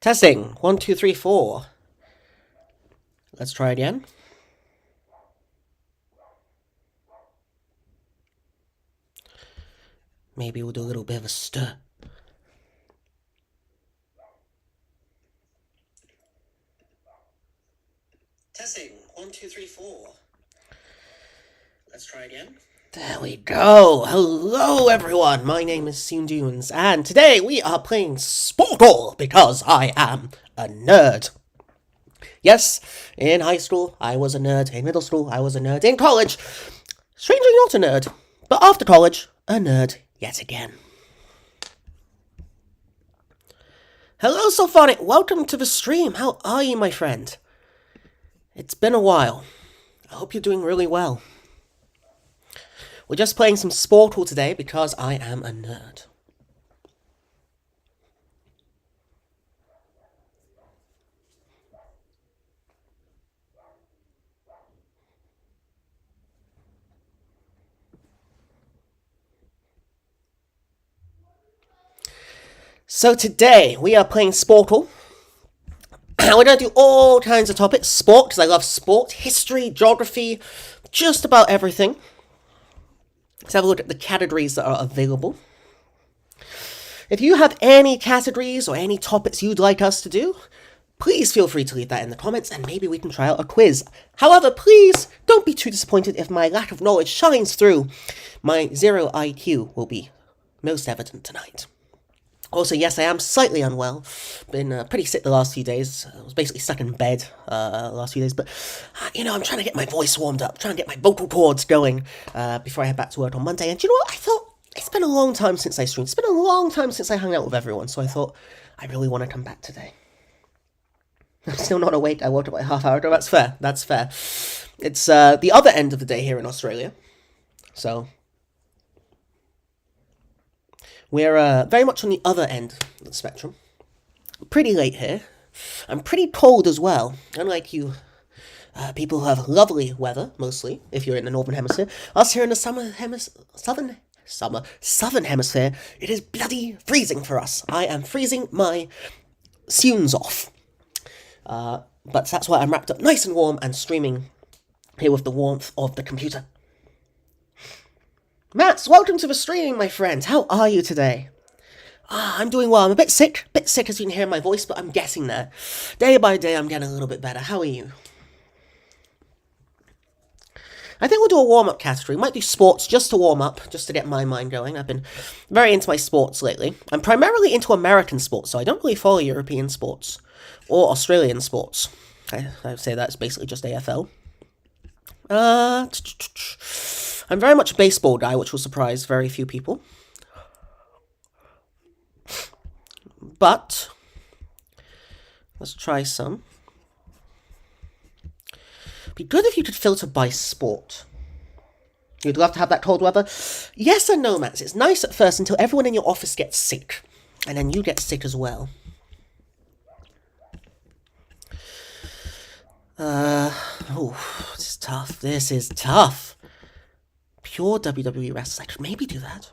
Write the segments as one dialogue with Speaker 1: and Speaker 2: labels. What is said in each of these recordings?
Speaker 1: Testing. 1, 2, 3, 4. Let's try again. Maybe we'll do a little bit of a stir. Testing. 1, 2, 3, 4. Let's try again. There we go. Hello, everyone. My name is Sean Dunes, and today we are playing Sporcle because I am a nerd. Yes, in high school I was a nerd. In middle school I was a nerd. In college, strangely not a nerd, but after college, a nerd yet again. Hello, Sophonic. Welcome to the stream. How are you, my friend? It's been a while. I hope you're doing really well. We're just playing some Sportle today because I am a nerd. So today we are playing Sportle. We're going to do all kinds of topics. Sport, because I love sport. History, geography, just about everything. Let's have a look at the categories that are available. If you have any categories or any topics you'd like us to do, please feel free to leave that in the comments and maybe we can try out a quiz. However, please don't be too disappointed if my lack of knowledge shines through. My zero IQ will be most evident tonight. Also, yes, I am slightly unwell. Been pretty sick the last few days. I was basically stuck in bed the last few days. But, I'm trying to get my voice warmed up, trying to get my vocal cords going before I head back to work on Monday. And you know what? I thought, it's been a long time since I streamed. It's been a long time since I hung out with everyone. So I thought, I really want to come back today. I'm still not awake. I woke up like half hour ago. That's fair. That's fair. It's the other end of the day here in Australia. So we're very much on the other end of the spectrum. Pretty late here. I'm pretty cold as well. Unlike you people who have lovely weather, mostly, if you're in the Northern Hemisphere. Us here in the Southern Hemisphere, it is bloody freezing for us. I am freezing my seams off. But that's why I'm wrapped up nice and warm and streaming here with the warmth of the computer. Mats, welcome to the stream, my friend. How are you today? I'm doing well. I'm a bit sick as you can hear my voice, but I'm getting there. Day by day, I'm getting a little bit better. How are you? I think we'll do a warm-up category. Might do sports just to warm up, just to get my mind going. I've been very into my sports lately. I'm primarily into American sports, so I don't really follow European sports or Australian sports. I would say that's basically just AFL. I'm very much a baseball guy, which will surprise very few people. But let's try some. Be good if you could filter by sport. You'd love to have that cold weather? Yes and no, Max. It's nice at first until everyone in your office gets sick. And then you get sick as well. This is tough. This is tough. Pure WWE wrestlers. I could maybe do that.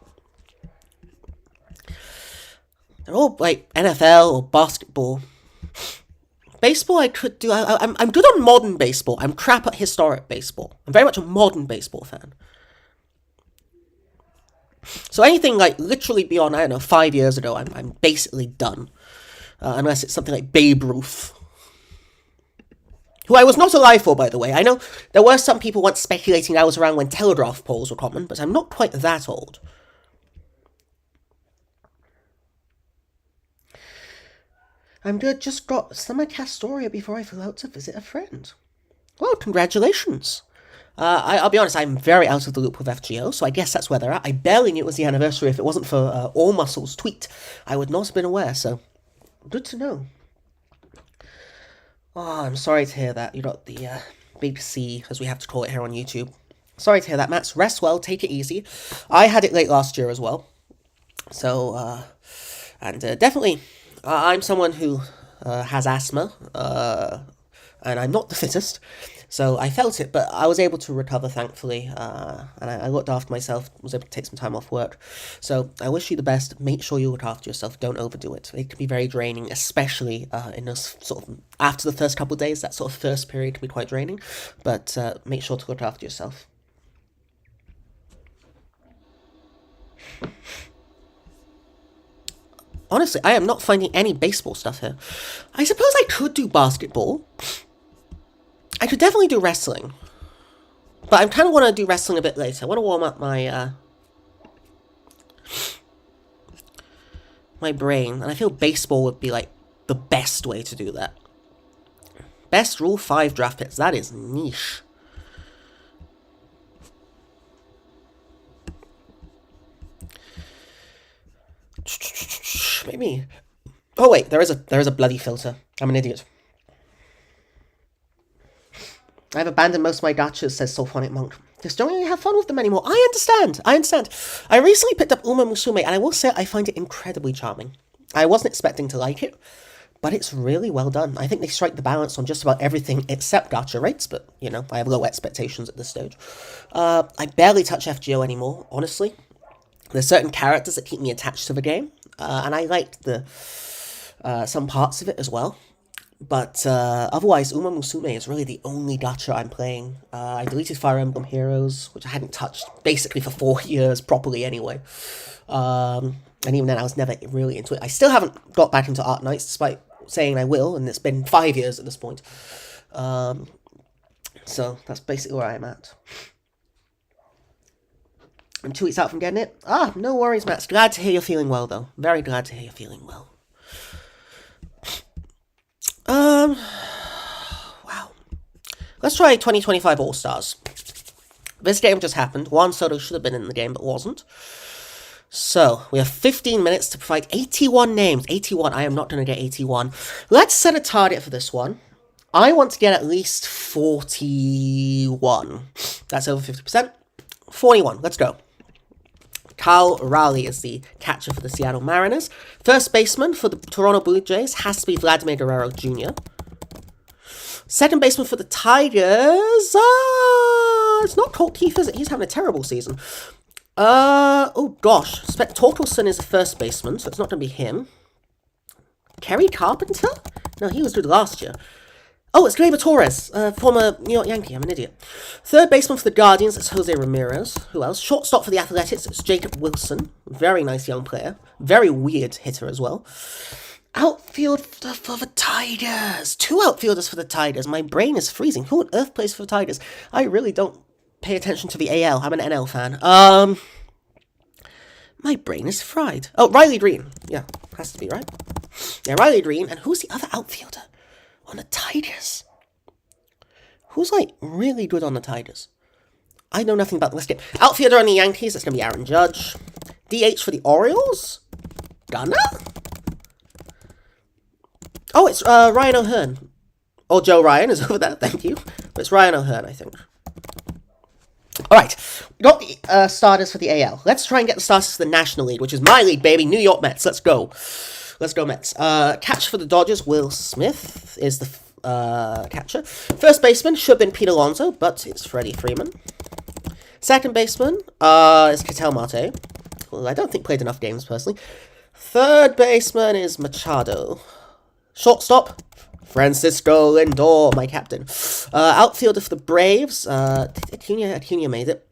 Speaker 1: They're all like NFL or basketball. Baseball I could do. I'm good on modern baseball. I'm crap at historic baseball. I'm very much a modern baseball fan. So anything like literally beyond, 5 years ago, I'm basically done. Unless it's something like Babe Ruth. Who I was not alive for, by the way. I know there were some people once speculating I was around when telegraph poles were common, but I'm not quite that old. I'm good, just got Summer Castoria before I flew out to visit a friend. Well, congratulations. I'll be honest, I'm very out of the loop with FGO, so I guess that's where they're at. I barely knew it was the anniversary. If it wasn't for All Muscle's tweet, I would not have been aware, so good to know. Oh, I'm sorry to hear that. You got the big C, as we have to call it here on YouTube. Sorry to hear that, Matt. Rest well, take it easy. I had it late last year as well. So, definitely, I'm someone who has asthma, and I'm not the fittest. So I felt it, but I was able to recover, thankfully, and I looked after myself, was able to take some time off work. So I wish you the best. Make sure you look after yourself. Don't overdo it. It can be very draining, especially in those sort of, after the first couple of days, that sort of first period can be quite draining, but make sure to look after yourself. Honestly, I am not finding any baseball stuff here. I suppose I could do basketball. I could definitely do wrestling. But I kind of want to do wrestling a bit later. I want to warm up my brain. And I feel baseball would be, like, the best way to do that. Best Rule 5 draft picks. That is niche. Maybe. Oh wait, there is a bloody filter. I'm an idiot. I've abandoned most of my gachas, says Sulphonic Monk. Just don't really have fun with them anymore. I understand. I recently picked up Uma Musume, and I will say I find it incredibly charming. I wasn't expecting to like it, but it's really well done. I think they strike the balance on just about everything except gacha rates, but, you know, I have low expectations at this stage. I barely touch FGO anymore, honestly. There's certain characters that keep me attached to the game, and I like some parts of it as well. But otherwise, Uma Musume is really the only gacha I'm playing. I deleted Fire Emblem Heroes, which I hadn't touched basically for 4 years properly anyway. And even then, I was never really into it. I still haven't got back into Art Knights, despite saying I will, and it's been 5 years at this point. So that's basically where I'm at. I'm 2 weeks out from getting it. No worries, Max. Glad to hear you're feeling well, though. Very glad to hear you're feeling well. Wow. Let's try 2025 All-Stars. This game just happened. Juan Soto should have been in the game, but wasn't. So, we have 15 minutes to provide 81 names. 81. I am not going to get 81. Let's set a target for this one. I want to get at least 41. That's over 50%. 41. Let's go. Kyle Raleigh is the catcher for the Seattle Mariners. First baseman for the Toronto Blue Jays has to be Vladimir Guerrero Jr. Second baseman for the Tigers, it's not Colt Keith, is it? He's having a terrible season. Oh gosh, Torkelson is the first baseman, so it's not going to be him. Kerry Carpenter? No, he was good last year. Oh, it's Gleyber Torres, former New York Yankee. I'm an idiot. Third baseman for the Guardians, it's Jose Ramirez. Who else? Shortstop for the Athletics, it's Jacob Wilson. Very nice young player. Very weird hitter as well. Outfield for the Tigers. 2 outfielders for the Tigers. My brain is freezing. Who on earth plays for the Tigers? I really don't pay attention to the AL. I'm an NL fan. My brain is fried. Oh, Riley Green. Yeah, has to be, right? Yeah, Riley Green. And who's the other outfielder on the Tigers? Who's, like, really good on the Tigers? I know nothing about the list. Outfielder on the Yankees, that's going to be Aaron Judge. DH for the Orioles? Gunnar? Oh, it's Ryan O'Hearn. Or Joe Ryan is over there, thank you. But it's Ryan O'Hearn, I think. Alright, we got the starters for the AL. Let's try and get the starters for the National League, which is my league, baby. New York Mets, let's go. Let's go Mets. Catcher for the Dodgers, Will Smith is the catcher. First baseman should have been Pete Alonso, but it's Freddie Freeman. Second baseman is Ketel Marte, who I don't think played enough games, personally. Third baseman is Machado. Shortstop, Francisco Lindor, my captain. Outfielder for the Braves, Acuna made it.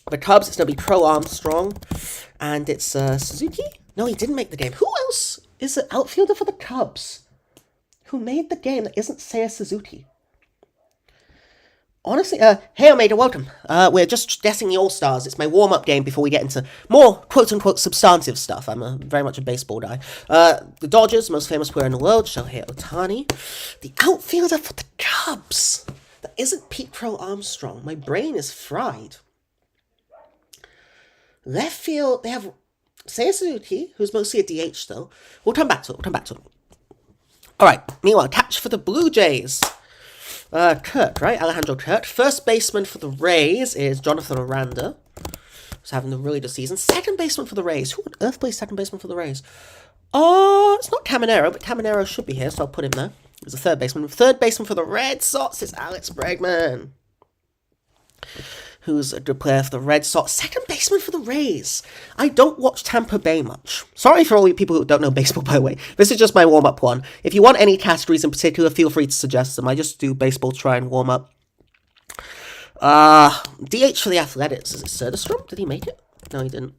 Speaker 1: The Cubs, it's going to be Crow Armstrong. And it's Suzuki? No, he didn't make the game. Who else is the outfielder for the Cubs who made the game that isn't Seiya Suzuki? Honestly, hey Omega, welcome. We're just guessing the All-Stars. It's my warm-up game before we get into more quote-unquote substantive stuff. I'm very much a baseball guy. The Dodgers, most famous player in the world, Shohei Ohtani. The outfielder for the Cubs. That isn't Pete Crow Armstrong. My brain is fried. Left field, they have Seiya Suzuki, who's mostly a DH though. We'll come back to it. Alright, meanwhile, catch for the Blue Jays. Kirk, right? Alejandro Kirk. First baseman for the Rays is Jonathan Aranda. He's having a really good season. Second baseman for the Rays. Who on earth plays second baseman for the Rays? It's not Caminero, but Caminero should be here, so I'll put him there. He's a third baseman. Third baseman for the Red Sox is Alex Bregman, who's a good player for the Red Sox. Second baseman for the Rays. I don't watch Tampa Bay much. Sorry for all you people who don't know baseball, by the way. This is just my warm-up one. If you want any categories in particular, feel free to suggest them. I just do baseball to try and warm up. DH for the Athletics. Is it Söderstrom? Did he make it? No, he didn't.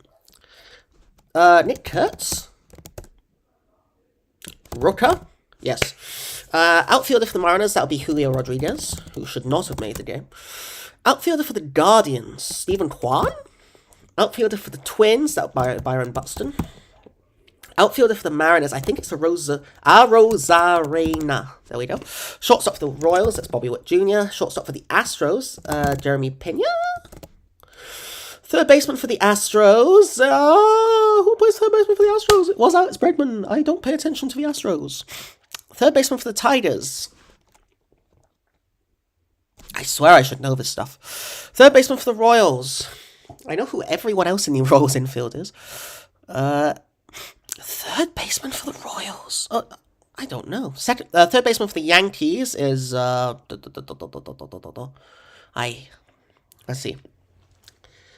Speaker 1: Nick Kurtz. Rooker. Yes. Outfielder for the Mariners, that would be Julio Rodriguez, who should not have made the game. Outfielder for the Guardians, Stephen Kwan. Outfielder for the Twins, that would be Byron Buxton. Outfielder for the Mariners, I think it's Rosarena. There we go. Shortstop for the Royals, that's Bobby Witt Jr. Shortstop for the Astros, Jeremy Pena. Third baseman for the Astros. Who plays third baseman for the Astros? It was Alex Bregman. I don't pay attention to the Astros. Third baseman for the Tigers. I swear I should know this stuff. Third baseman for the Royals. I know who everyone else in the Royals infield is. Third baseman for the Royals. I don't know. Third baseman for the Yankees is let's see.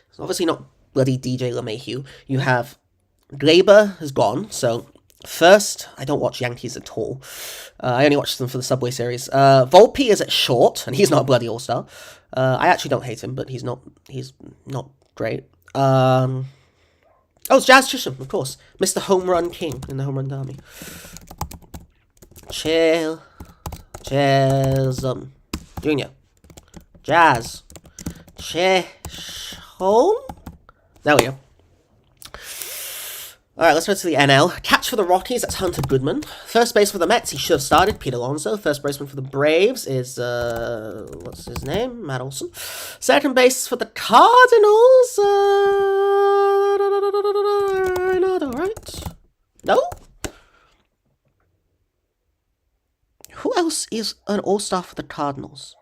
Speaker 1: It's obviously not bloody DJ LeMahieu. You have Glaber has gone, so first, I don't watch Yankees at all. I only watch them for the Subway Series. Volpe is at short, and he's not a bloody all-star. I actually don't hate him, but he's not great. It's Jazz Chisholm, of course. Mr. Home Run King in the Home Run Derby. Chisholm Jr. Jazz Chisholm? There we go. Alright, let's go to the NL. Catch for the Rockies, that's Hunter Goodman. First base for the Mets, he should have started, Pete Alonso. First baseman for the Braves is, what's his name? Matt Olson. Second base for the Cardinals, Arenado, right? No? Who else is an all-star for the Cardinals?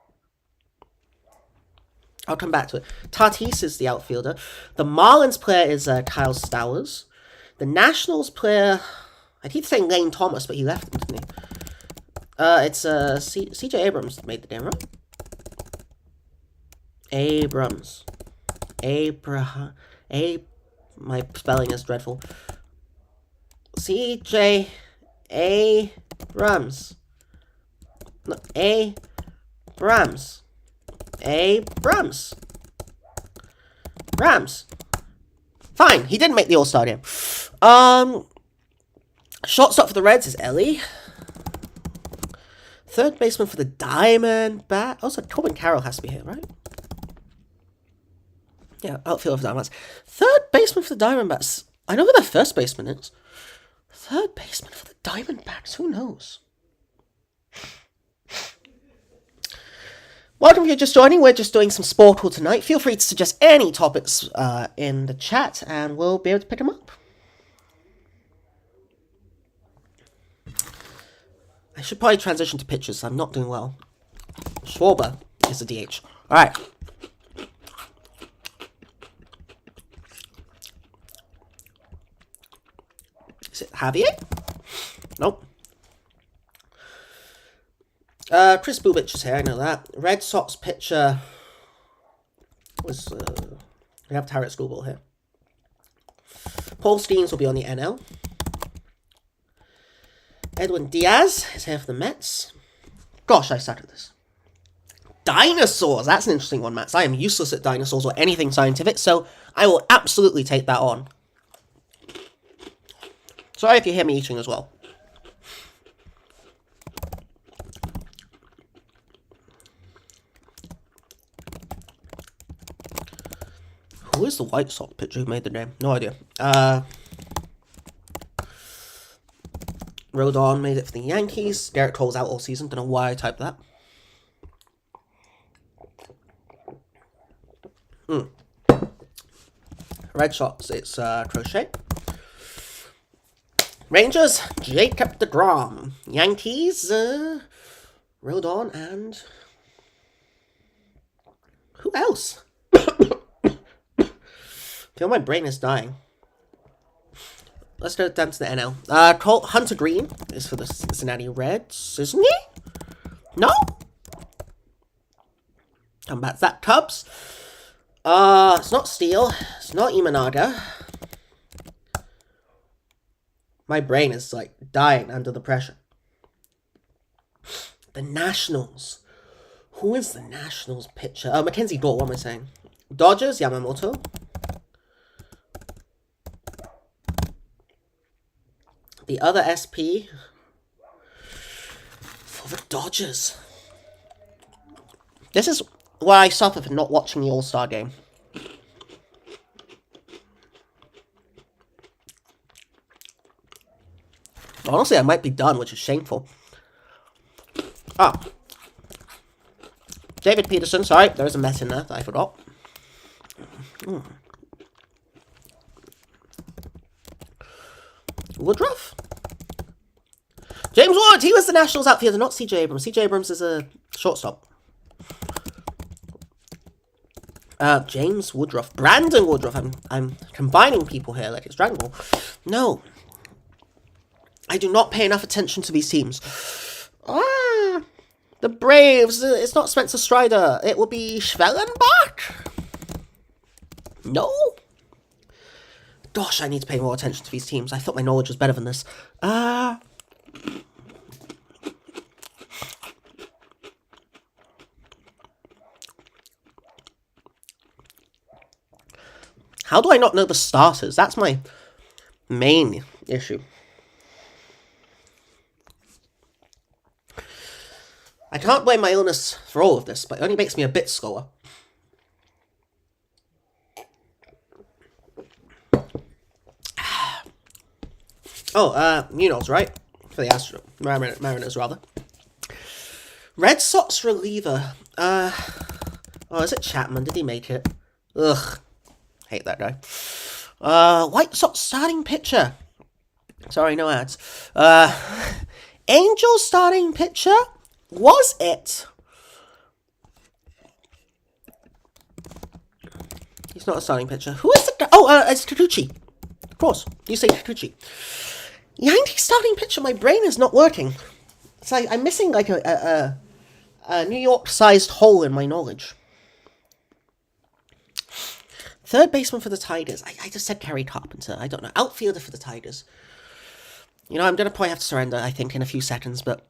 Speaker 1: I'll come back to it. Tatis is the outfielder. The Marlins player is Kyle Stowers. The Nationals player, I keep saying Lane Thomas, but he left them, didn't he? It's CJ Abrams made the game, right? Abrams. My spelling is dreadful. CJ Abrams. No, Abrams. Rams. Fine, he didn't make the All-Star game. Shortstop for the Reds is Ellie. Third baseman for the Diamondbacks. Also, Corbin Carroll has to be here, right? Yeah, outfielder for the Diamondbacks. Third baseman for the Diamondbacks. I know who their first baseman is. Third baseman for the Diamondbacks. Who knows? Welcome if you're just joining. We're just doing some Sporcle tonight. Feel free to suggest any topics in the chat, and we'll be able to pick them up. I should probably transition to pitchers. I'm not doing well. Schwarber is the DH. All right. Is it Javier? Nope. Chris Bubich is here, I know that. Red Sox pitcher was, we have Tarrant Schoolball here. Paul Skeens will be on the NL. Edwin Diaz is here for the Mets. Gosh, I suck at this. Dinosaurs! That's an interesting one, Matt. I am useless at dinosaurs or anything scientific, so I will absolutely take that on. Sorry if you hear me eating as well. Who is the White Sox pitcher who made the name? No idea. Rodon made it for the Yankees. Garrett Cole's out all season. Don't know why I typed that. Red Sox, it's Crochet. Rangers, Jacob deGrom. Yankees, Rodon and... who else? I feel my brain is dying. let's go down to the NL. Colt Hunter Green is for the Cincinnati Reds, isn't he? No? Come back. That Cubs. It's not Steele. It's not Imanaga. My brain is, like, dying under the pressure. The Nationals. Who is the Nationals pitcher? Oh, Mackenzie Gore, what am I saying? Dodgers, Yamamoto. The other SP for the Dodgers. This is why I suffer for not watching the All-Star game. Honestly, I might be done, which is shameful. Oh. David Peterson, sorry, there is a Met in there that I forgot. Woodruff? James Ward, he was the Nationals outfielder, not C.J. Abrams. C.J. Abrams is a shortstop. James Woodruff. Brandon Woodruff. I'm combining people here like it's Dragon Ball. No. I do not pay enough attention to these teams. The Braves. It's not Spencer Strider. It will be Schwellenbach? No. Gosh, I need to pay more attention to these teams. I thought my knowledge was better than this. How do I not know the starters? That's my main issue. I can't blame my illness for all of this, but it only makes me a bit slower. Munoz, right? For the Mariners, rather. Red Sox reliever. Is it Chapman? Did he make it? Ugh. Hate that guy. White Sox starting pitcher. Sorry, no ads. Angels starting pitcher? Was it? He's not a starting pitcher. Who is the guy? It's Kikuchi. Of course. You say Kikuchi. Yankees starting pitcher, my brain is not working. It's like I'm missing like a New York-sized hole in my knowledge. Third baseman for the Tigers. I just said Kerry Carpenter. I don't know. Outfielder for the Tigers. You know, I'm going to probably have to surrender, I think, in a few seconds, but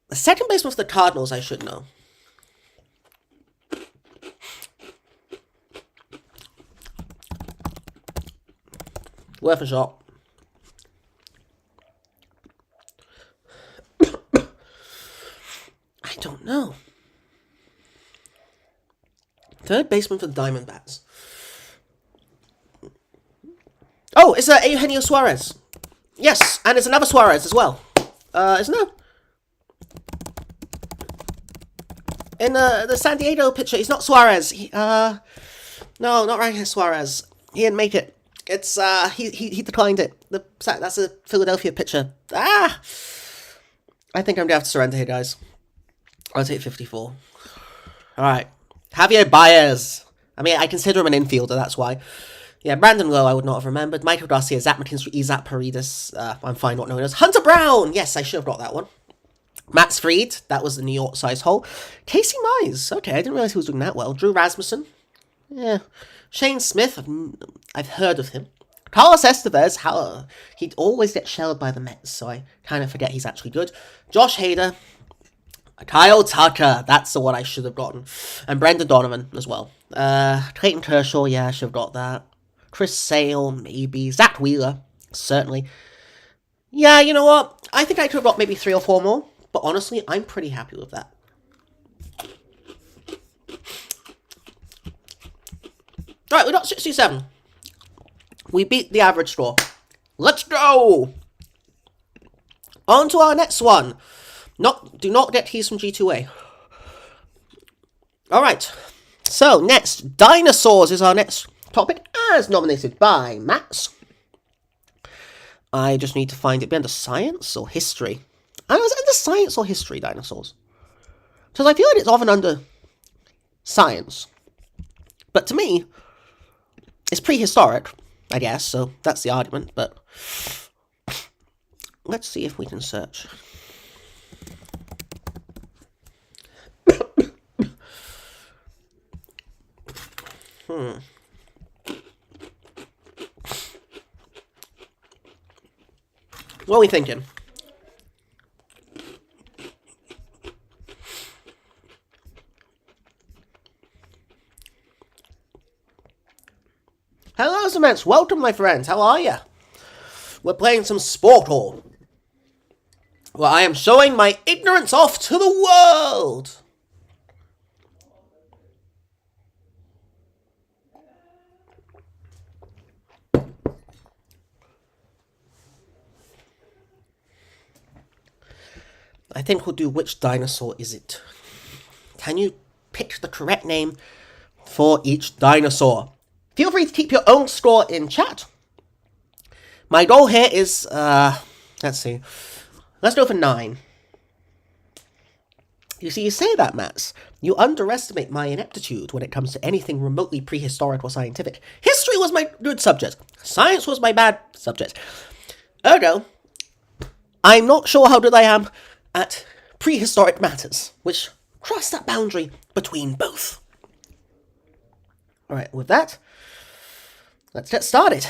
Speaker 1: the second baseman for the Cardinals, I should know. Worth a shot. I don't know. Third baseman for the Diamondbacks. Oh, it's Eugenio Suarez. Yes, and it's another Suarez as well. Isn't there? In the San Diego picture, he's not Suarez. No, not Ryan Suarez. He didn't make it. It's he declined it. That's a Philadelphia pitcher. I think I'm gonna have to surrender here, guys. I'll take 54. All right, Javier Baez. I mean, I consider him an infielder. That's why. Yeah, Brandon Lowe, I would not have remembered. Michael Garcia, Zach McKinstry, Isaac Paredes. I'm fine not knowing those. Hunter Brown! Yes, I should have got that one. Max Fried, that was the New York size hole. Casey Mize, okay, I didn't realize he was doing that well. Drew Rasmussen, yeah. Shane Smith, I've heard of him. Carlos Estevez, he'd always get shelled by the Mets, so I kind of forget he's actually good. Josh Hader, Kyle Tucker, that's the one I should have gotten. And Brendan Donovan as well. Clayton Kershaw, yeah, I should have got that. Chris Sale, maybe. Zach Wheeler, certainly. Yeah, you know what? I think I could have got maybe 3 or 4 more. But honestly, I'm pretty happy with that. Alright, we got 67. We beat the average score. Let's go! On to our next one. Do not get keys from G2A. Alright. So, next. Dinosaurs is our next topic, as nominated by Max. I just need to find it. Be under science or history? I was under science or history, dinosaurs. Because I feel like it's often under science. But to me, it's prehistoric, I guess, so that's the argument, but Let's see if we can search. What are we thinking? Hello, Cements. Welcome, my friends. How are you? We're playing some Sporcle, where I am showing my ignorance off to the world. I think we'll do which dinosaur is it. Can you pick the correct name for each dinosaur? Feel free to keep your own score in chat. My goal here is, let's see. Let's go for 9. You see, you say that, Mats. You underestimate my ineptitude when it comes to anything remotely prehistoric or scientific. History was my good subject. Science was my bad subject. Ergo, I'm not sure how good I am at prehistoric matters, which cross that boundary between both. Alright, with that, let's get started.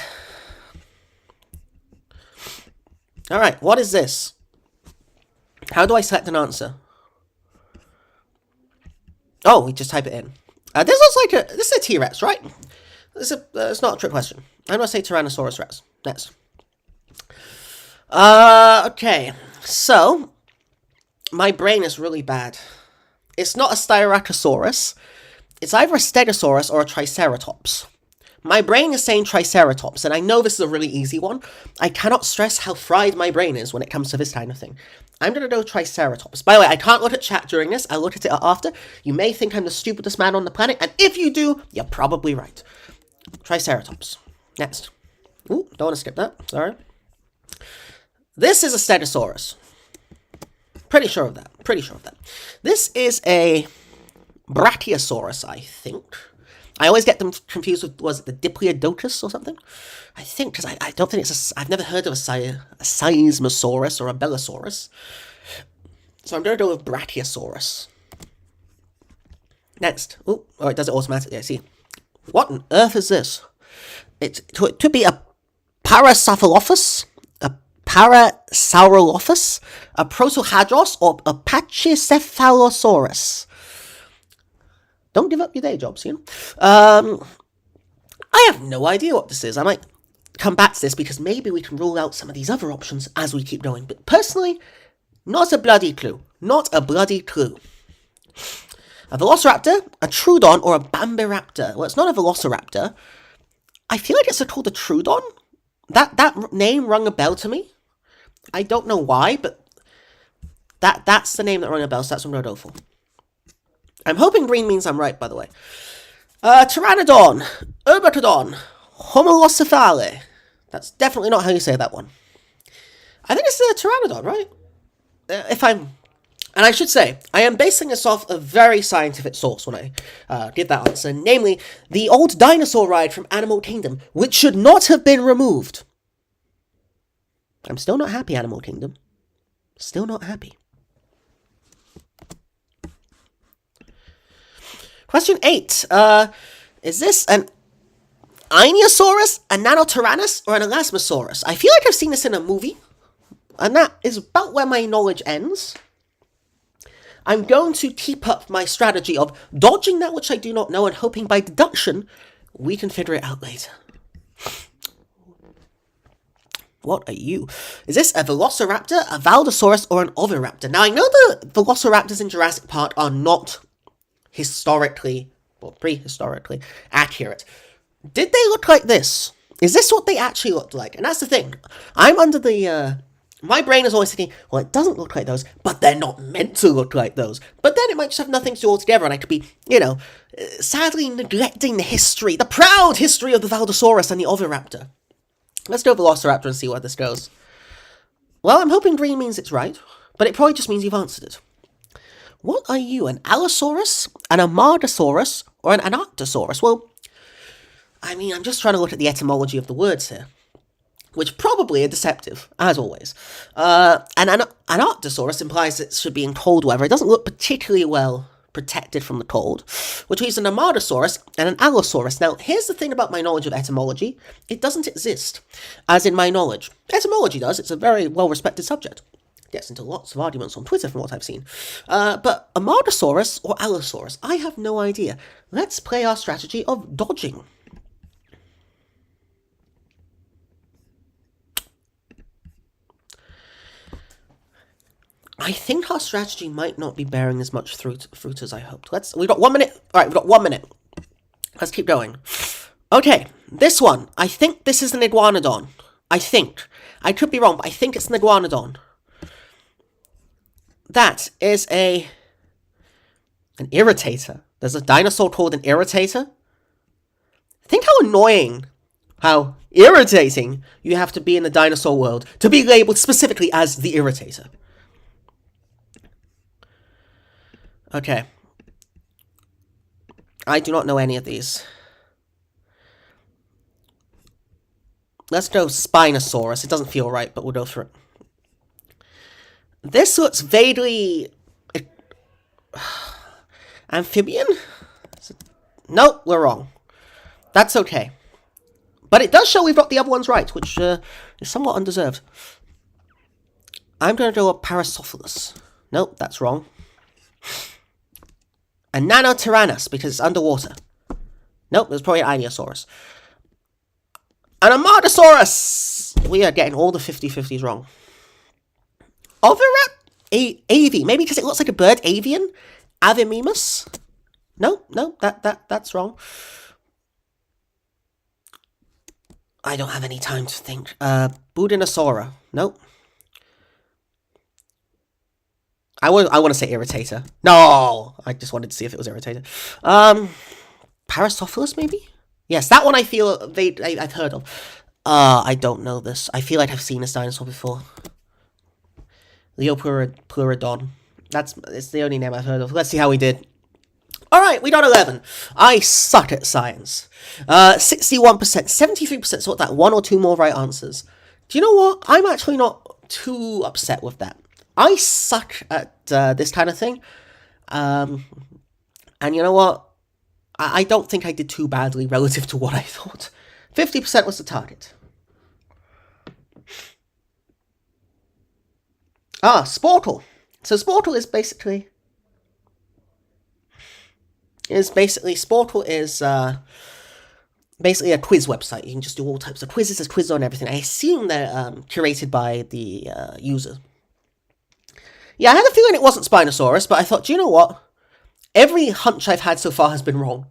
Speaker 1: Alright, what is this? How do I select an answer? Oh, we just type it in. This looks like this is a T-Rex, right? It's not a trick question. I'm going to say Tyrannosaurus Rex. Next. Okay. So, my brain is really bad. It's not a Styracosaurus. It's either a Stegosaurus or a Triceratops. My brain is saying Triceratops, and I know this is a really easy one. I cannot stress how fried my brain is when it comes to this kind of thing. I'm going to go Triceratops. By the way, I can't look at chat during this. I'll look at it after. You may think I'm the stupidest man on the planet, and if you do, you're probably right. Triceratops. Next. Ooh, don't want to skip that. Sorry. This is a Stegosaurus. Pretty sure of that. Pretty sure of that. This is a Brachiosaurus, I think. I always get them confused with, was it the Diplodocus or something? I think, because I don't think it's I've never heard of a Seismosaurus or a Belosaurus. So I'm going to go with Brachiosaurus. Next. Oh, it does it automatically, I see. What on earth is this? It could be a Paracephalophus, a Parasaurolophus, a Protohadros, or a Pachycephalosaurus. Don't give up your day jobs, you know. I have no idea what this is. I might come back to this because maybe we can rule out some of these other options as we keep going. But personally, not a bloody clue. Not a bloody clue. A Velociraptor, a Troodon, or a Bambiraptor. Well, it's not a Velociraptor. I feel like it's called a Troodon. That name rung a bell to me. I don't know why, but that's the name that rung a bell, so that's what I'm going to go for. I'm hoping green means I'm right, by the way. Pteranodon, Ergotodon, Homolocephale. That's definitely not how you say that one. I think it's a Pteranodon, right? And I should say, I am basing this off a very scientific source when I give that answer, namely, the old dinosaur ride from Animal Kingdom, which should not have been removed. I'm still not happy, Animal Kingdom. Still not happy. Question 8. Is this an Ionosaurus, a Nanotyrannus, or an Elasmosaurus? I feel like I've seen this in a movie, and that is about where my knowledge ends. I'm going to keep up my strategy of dodging that which I do not know and hoping by deduction we can figure it out later. What are you? Is this a Velociraptor, a Valdosaurus, or an Oviraptor? Now, I know the Velociraptors in Jurassic Park are not historically, or prehistorically, accurate. Did they look like this? Is this what they actually looked like? And that's the thing. I'm under the, my brain is always thinking, well, it doesn't look like those, but they're not meant to look like those. But then it might just have nothing to do altogether, and I could be, sadly neglecting the history, the proud history of the Valdosaurus and the Oviraptor. Let's go Velociraptor and see where this goes. Well, I'm hoping green means it's right, but it probably just means you've answered it. What are you, an Allosaurus, an Amadasaurus, or an Anactosaurus? Well, I mean, I'm just trying to look at the etymology of the words here. which probably are deceptive, as always. An Arctosaurus implies it should be in cold weather. It doesn't look particularly well protected from the cold, which leaves an Amatosaurus and an Allosaurus. Now, here's the thing about my knowledge of etymology. It doesn't exist, as in my knowledge. Etymology does. It's a very well-respected subject. Gets into lots of arguments on Twitter from what I've seen. But Amatosaurus or Allosaurus, I have no idea. Let's play our strategy of dodging. I think our strategy might not be bearing as much fruit as I hoped. We've got 1 minute. All right, we've got 1 minute. Let's keep going. Okay, this one. I think this is an iguanodon. I think. I could be wrong, but I think it's an iguanodon. That is an irritator. There's a dinosaur called an irritator. Think how annoying, how irritating you have to be in the dinosaur world to be labeled specifically as the irritator. Okay. I do not know any of these. Let's go Spinosaurus. It doesn't feel right, but we'll go for it. This looks vaguely... amphibian? Nope, we're wrong. That's okay. But it does show we've got the other ones right, which is somewhat undeserved. I'm going to go a Parasaurolophus. Nope, that's wrong. A Nanotyrannus, because it's underwater. Nope, there's probably an Iosaurus. An Amatosaurus! We are getting all the 50-50s wrong. Avi, maybe because it looks like a bird. Avian? Avimimus? No, that's wrong. I don't have any time to think. Budinosaura. Nope. I want to say Irritator. No! I just wanted to see if it was Irritator. Parasaurolophus, maybe? Yes, that one I feel I've heard of. I don't know this. I feel like I've seen this dinosaur before. Leopleurodon. It's the only name I've heard of. Let's see how we did. Alright, we got 11. I suck at science. 61%, 73%, so what, that one or two more right answers. Do you know what? I'm actually not too upset with that. I suck at this kind of thing. And you know what? I don't think I did too badly relative to what I thought. 50% was the target. Sporcle. So Sporcle is basically... Sporcle is basically a quiz website. You can just do all types of quizzes. There's quizzes on everything. I assume they're curated by the user. Yeah, I had a feeling it wasn't Spinosaurus, but I thought, do you know what? Every hunch I've had so far has been wrong.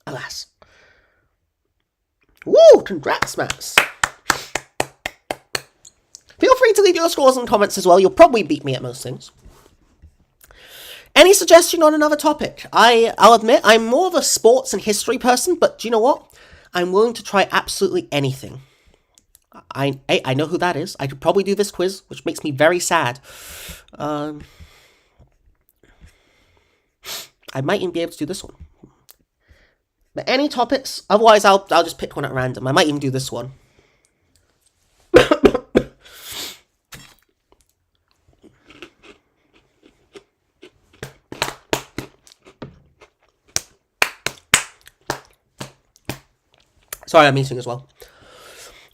Speaker 1: Alas. Woo! Congrats, Max. Feel free to leave your scores and comments as well. You'll probably beat me at most things. Any suggestion on another topic? I'll admit, I'm more of a sports and history person, but do you know what? I'm willing to try absolutely anything. I know who that is. I could probably do this quiz, which makes me very sad. I might even be able to do this one. But any topics? Otherwise, I'll just pick one at random. I might even do this one. Sorry, I'm eating as well.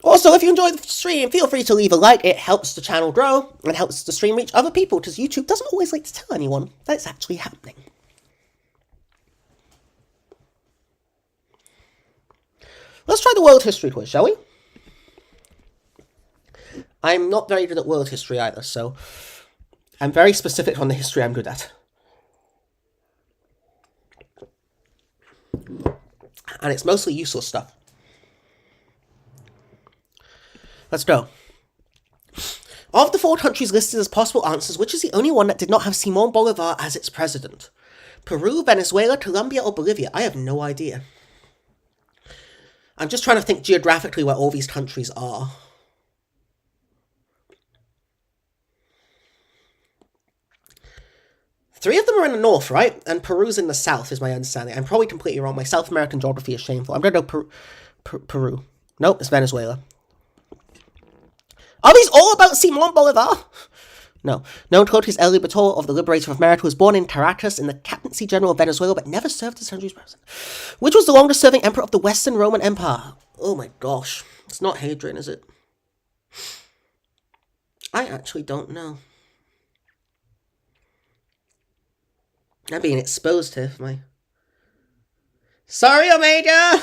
Speaker 1: Also, if you enjoyed the stream, feel free to leave a like. It helps the channel grow and helps the stream reach other people, because YouTube doesn't always like to tell anyone that it's actually happening. Let's try the world history quiz, shall we? I'm not very good at world history either, so I'm very specific on the history I'm good at. And it's mostly useless stuff. Let's go. Of the 4 countries listed as possible answers, which is the only one that did not have Simón Bolívar as its president? Peru, Venezuela, Colombia, or Bolivia? I have no idea. I'm just trying to think geographically where all these countries are. Three of them are in the north, right? And Peru's in the south, is my understanding. I'm probably completely wrong. My South American geography is shameful. I'm going to go Peru. Nope, it's Venezuela. Are these all about Simon Bolivar? No. Known to his El Libertor of the Liberator of America, was born in Caracas in the Captaincy General of Venezuela, but never served as country's president. Which was the longest serving emperor of the Western Roman Empire? Oh my gosh. It's not Hadrian, is it? I actually don't know. I'm being exposed here for my... Sorry, Omega!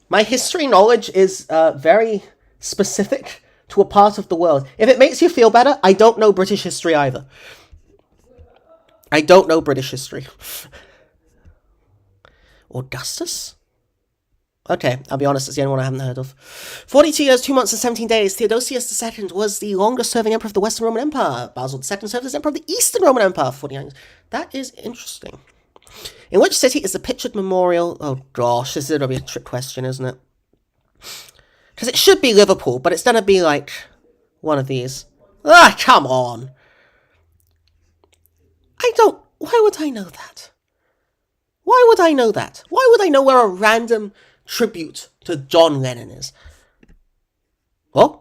Speaker 1: My history knowledge is very specific to a part of the world. If it makes you feel better, I don't know British history either. I don't know British history. Augustus? Okay, I'll be honest, it's the only one I haven't heard of. 42 years, 2 months and 17 days, Theodosius II was the longest-serving emperor of the Western Roman Empire. Basil II served as emperor of the Eastern Roman Empire for 49 years. That is interesting. In which city is the pictured memorial? Oh gosh, this is going to be a trick question, isn't it? Because it should be Liverpool, but it's going to be like one of these. Ah, come on. Why would I know that? Why would I know that? Why would I know where a random tribute to John Lennon is? What?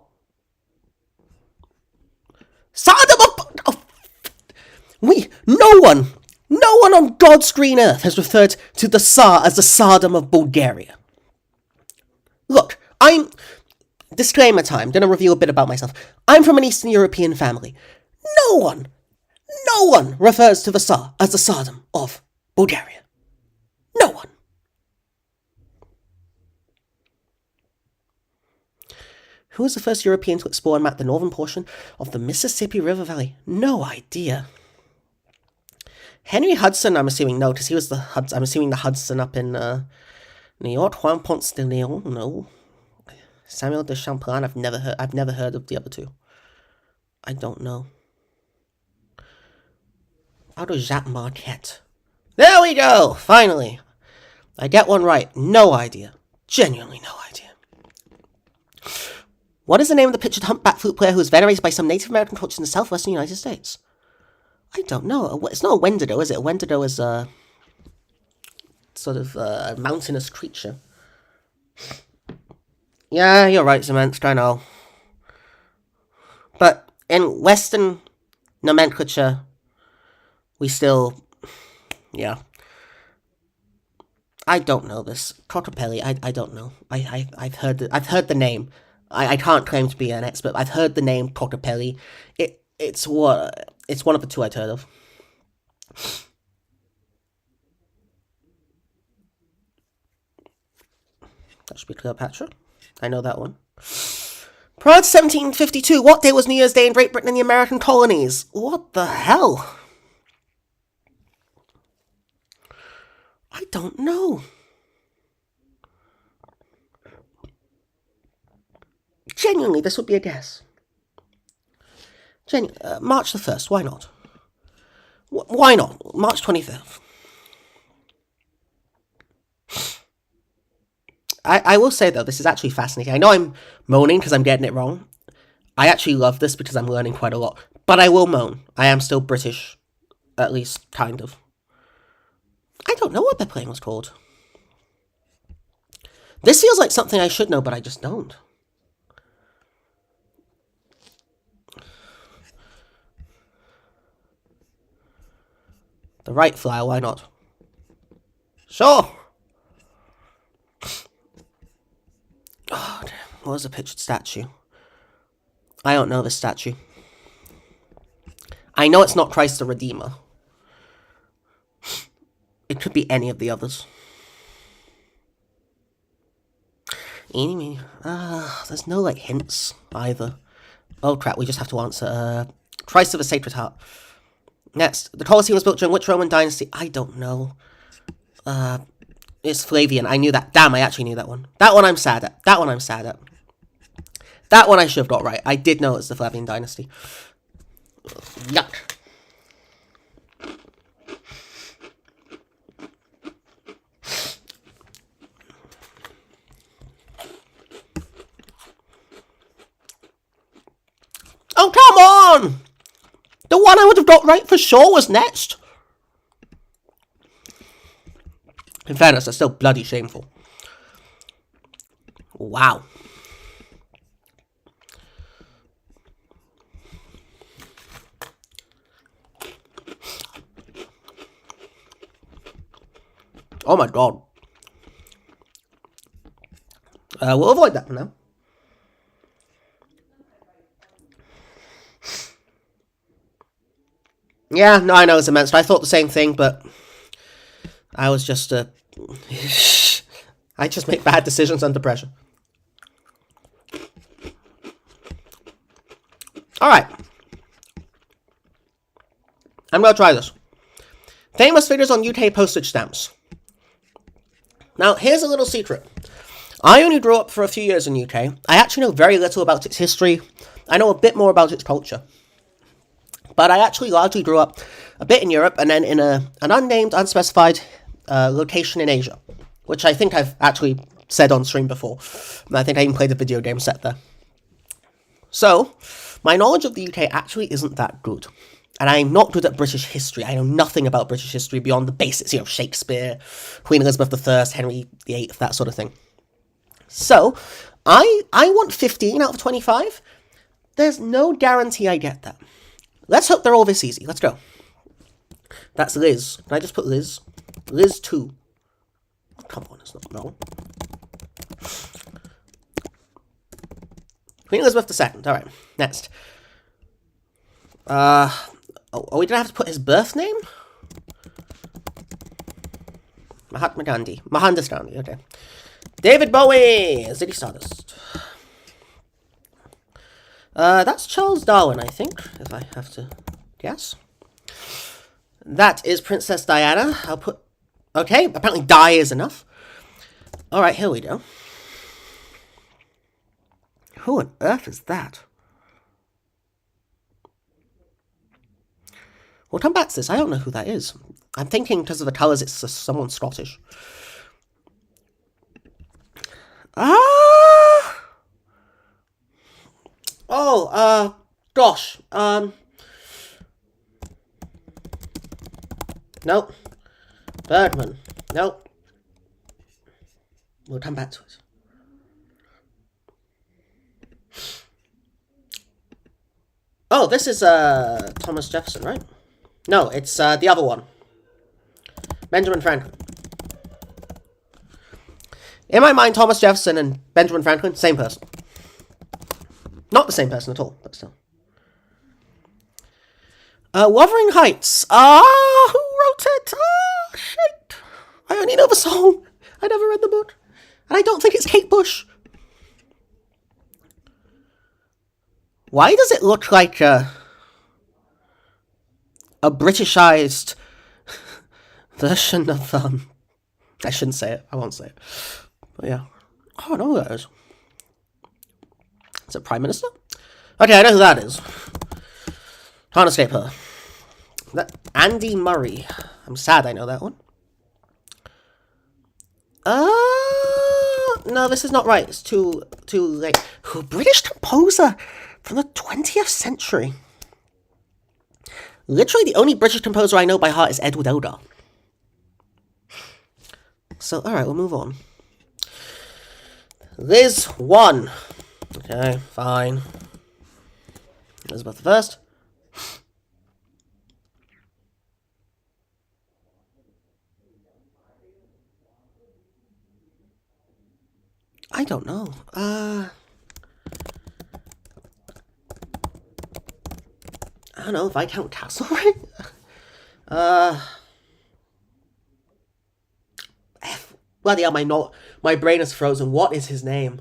Speaker 1: No one on God's green earth has referred to the Tsar as the Tsardom of Bulgaria. Look, disclaimer time, gonna reveal a bit about myself. I'm from an Eastern European family. No one refers to the Tsar as the Tsardom of Bulgaria. No one. Who was the first European to explore and map the northern portion of the Mississippi River Valley? No idea. Henry Hudson, I'm assuming no, because he was I'm assuming the Hudson up in New York. Juan Ponce de Leon, no. Samuel de Champlain, I've never heard of the other two. I don't know. How does Jacques Marquette? There we go! Finally! I get one right. No idea. Genuinely no idea. What is the name of the pictured humpback flute player who is venerated by some Native American cultures in the southwestern United States? I don't know. It's not a Wendigo, is it? A Wendigo is a sort of a mountainous creature. Yeah, you're right, Zemensk, I know. But in Western nomenclature, we still... Yeah. I don't know this. Cotropelli, I don't know. I've heard the name. I can't claim to be an expert, but I've heard the name Cotropelli. It's one of the two I'd heard of. That should be Cleopatra. I know that one. Prior to 1752, what day was New Year's Day in Great Britain and the American colonies? What the hell? I don't know. Genuinely, this would be a guess. March the 1st, why not? Why not? March 25th. I will say, though, this is actually fascinating. I know I'm moaning because I'm getting it wrong. I actually love this because I'm learning quite a lot. But I will moan. I am still British. At least, kind of. I don't know what their plane was called. This feels like something I should know, but I just don't. The Wright Flyer, why not? Sure! Oh, damn. What was the pictured statue? I don't know this statue. I know it's not Christ the Redeemer. It could be any of the others. There's no, hints, either. Oh, crap, we just have to answer. Christ of the Sacred Heart. Next, the Colosseum was built during which Roman dynasty? I don't know. It's Flavian. I knew that. Damn, I actually knew that one. That one I'm sad at. That one I should have got right. I did know it's the Flavian dynasty. Yuck. Oh, come on! The one I would have got right for sure was next. In fairness, that's still bloody shameful. Wow. Oh my god. We'll avoid that for now. Yeah, no, I know it's immense. I thought the same thing, but I was just I just make bad decisions under pressure. Alright. I'm gonna try this. Famous figures on UK postage stamps. Now, here's a little secret. I only grew up for a few years in UK. I actually know very little about its history. I know a bit more about its culture. But I actually largely grew up a bit in Europe and then in an unnamed, unspecified location in Asia, which I think I've actually said on stream before. And I think I even played a video game set there. So, my knowledge of the UK actually isn't that good. And I'm not good at British history. I know nothing about British history beyond the basics, Shakespeare, Queen Elizabeth I, Henry VIII, that sort of thing. So, I want 15 out of 25. There's no guarantee I get that. Let's hope they're all this easy. Let's go. That's Liz. Can I just put Liz? Liz 2. Oh, come on, it's not. No. Queen Elizabeth II. Alright, next. Are we gonna have to put his birth name? Mahatma Gandhi. Mohandas Gandhi, okay. David Bowie! Ziggy Stardust. That's Charles Darwin, I think, if I have to guess. That is Princess Diana. I'll put... Okay, apparently Di is enough. Alright, here we go. Who on earth is that? We'll come back to this. I don't know who that is. I'm thinking because of the colours it's someone Scottish. Gosh. Nope. Bergman. Nope. We'll come back to it. Oh, this is, Thomas Jefferson, right? No, it's, the other one. Benjamin Franklin. In my mind, Thomas Jefferson and Benjamin Franklin, same person. Not the same person at all, but still. Wuthering Heights. Who wrote it? Shit. I only know the song. I never read the book. And I don't think it's Kate Bush. Why does it look like a Britishized version of, I shouldn't say it. I won't say it. But yeah. Oh, I know who that is. Is it Prime Minister? Okay, I know who that is. Can't escape her. That Andy Murray. I'm sad I know that one. No, this is not right. It's too late. Who? British composer from the 20th century. Literally the only British composer I know by heart is Edward Elgar. So, alright, we'll move on. Liz 1. Okay, fine. Elizabeth I. I don't know. I don't know, Viscount Castlereagh? Bloody hell, my brain is frozen. What is his name?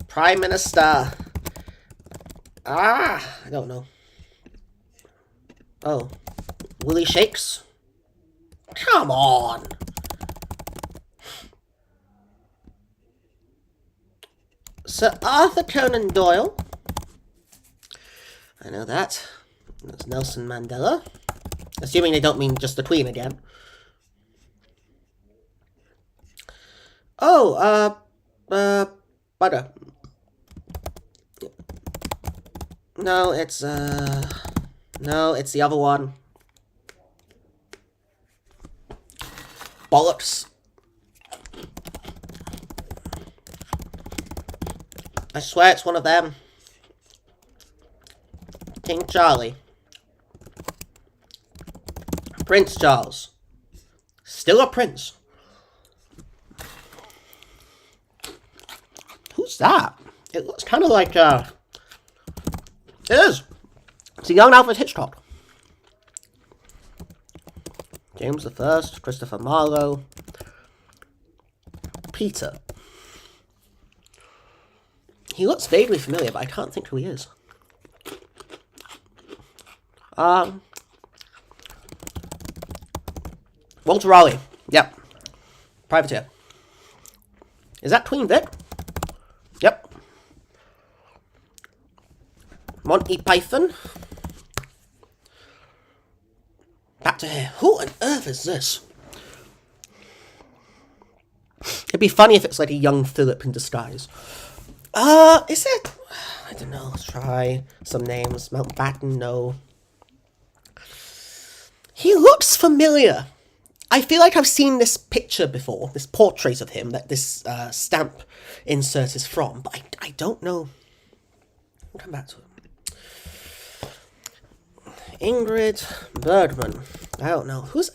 Speaker 1: Prime Minister. I don't know. Oh. Willie Shakes? Come on! Sir Arthur Conan Doyle. I know that. That's Nelson Mandela. Assuming they don't mean just the Queen again. Oh, butter. No, it's, No, it's the other one. Bollocks. I swear it's one of them. King Charlie. Prince Charles. Still a prince. Who's that? It looks kind of like, It is. It's a young Alfred Hitchcock. James I, Christopher Marlowe. Peter. He looks vaguely familiar, but I can't think who he is. Walter Raleigh. Yep. Privateer. Is that Queen Vic? Yep. Monty Python. Back to here. Who on earth is this? It'd be funny if it's like a young Philip in disguise. Is it? I don't know. Let's try some names. Mountbatten, no. He looks familiar. I feel like I've seen this picture before, this portrait of him that this stamp insert is from, but I don't know. We'll come back to it. Ingrid Bergman. I don't know. Who's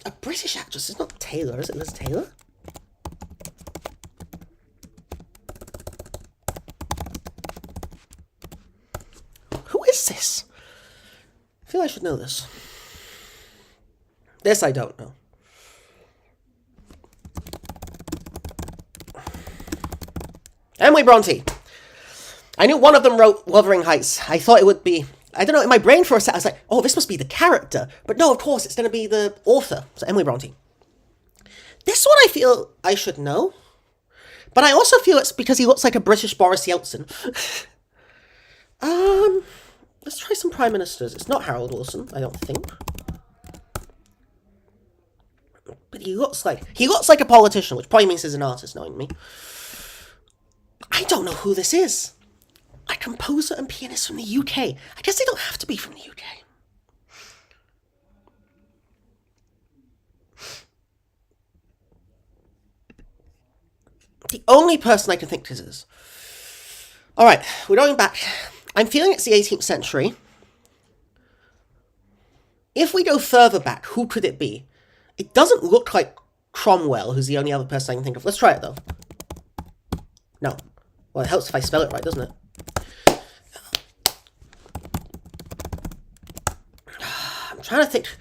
Speaker 1: a British actress? It's not Taylor, is it? Liz Taylor? Who is this? I feel I should know this. This I don't know. Emily Bronte. I knew one of them wrote Wuthering Heights. I thought it would be, I don't know, in my brain for a second, I was like, oh, this must be the character. But no, of course, it's going to be the author. So Emily Bronte. This one I feel I should know. But I also feel it's because he looks like a British Boris Yeltsin. Let's try some prime ministers. It's not Harold Wilson, I don't think. But he looks like a politician, which probably means he's an artist, knowing me. I don't know who this is. A composer and pianist from the UK. I guess they don't have to be from the UK. The only person I can think this is. Alright, we're going back. I'm feeling it's the 18th century. If we go further back, who could it be? It doesn't look like Cromwell, who's the only other person I can think of. Let's try it, though. No. Well, it helps if I spell it right, doesn't it? I'm trying to think.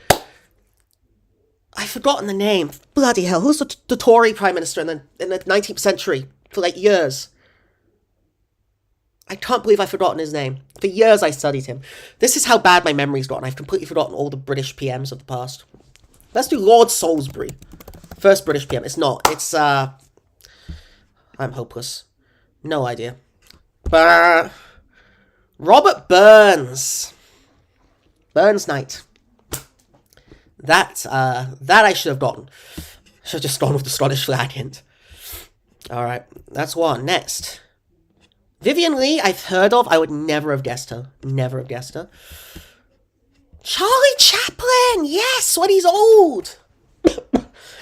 Speaker 1: I've forgotten the name. Bloody hell. Who's the Tory Prime Minister in the 19th century for, like, years? I can't believe I've forgotten his name. For years I studied him. This is how bad my memory's gotten. I've completely forgotten all the British PMs of the past. Let's do Lord Salisbury. First British PM. It's not. It's, I'm hopeless. No idea. Robert Burns. Burns Knight. That I should have gotten. Should have just gone with the Scottish flag hint. Alright, that's one. Next. Vivian Leigh, I've heard of. I would never have guessed her. Never have guessed her. Charlie Chaplin! Yes, when he's old!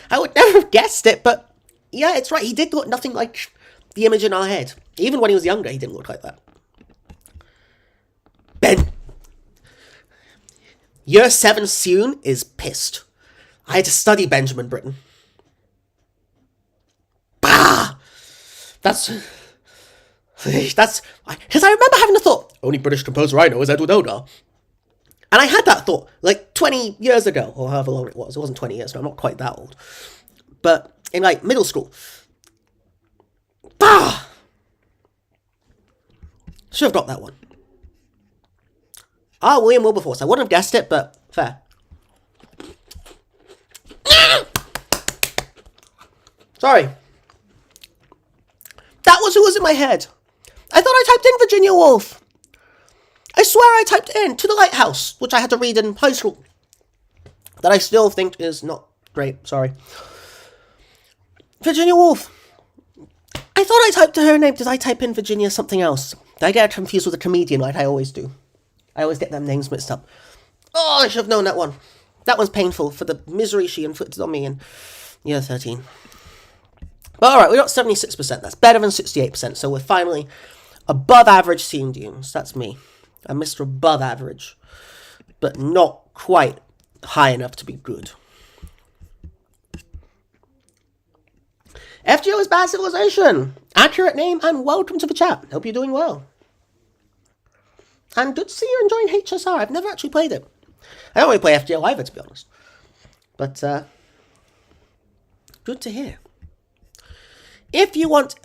Speaker 1: I would never have guessed it, but yeah, it's right. He did look nothing like the image in our head. Even when he was younger, he didn't look like that. Ben. Year 7 soon is pissed. I had to study Benjamin Britten. Bah! That's... Because I remember having the thought, only British composer I know is Edward Elgar. And I had that thought, like, 20 years ago, or however long it was. It wasn't 20 years ago, I'm not quite that old. But in, like, middle school. Bah! Should have got that one. Ah, William Wilberforce. I wouldn't have guessed it, but fair. Sorry. That was who was in my head. I thought I typed in Virginia Woolf. I swear I typed in To the Lighthouse, which I had to read in high school. That I still think is not great. Sorry. Virginia Woolf. I thought I typed her name. Did I type in Virginia something else? Did I get confused with a comedian like I always do? I always get them names mixed up. Oh, I should have known that one. That one's painful for the misery she inflicted on me in year 13. But alright, we got 76%. That's better than 68%. So we're finally above average seeing dunes. That's me. I'm Mr. Above Average. But not quite high enough to be good. FGO is Bad Civilization. Accurate name and welcome to the chat. Hope you're doing well. And good to see you're enjoying HSR. I've never actually played it. I don't really play FGO either, to be honest. But, good to hear. If you want...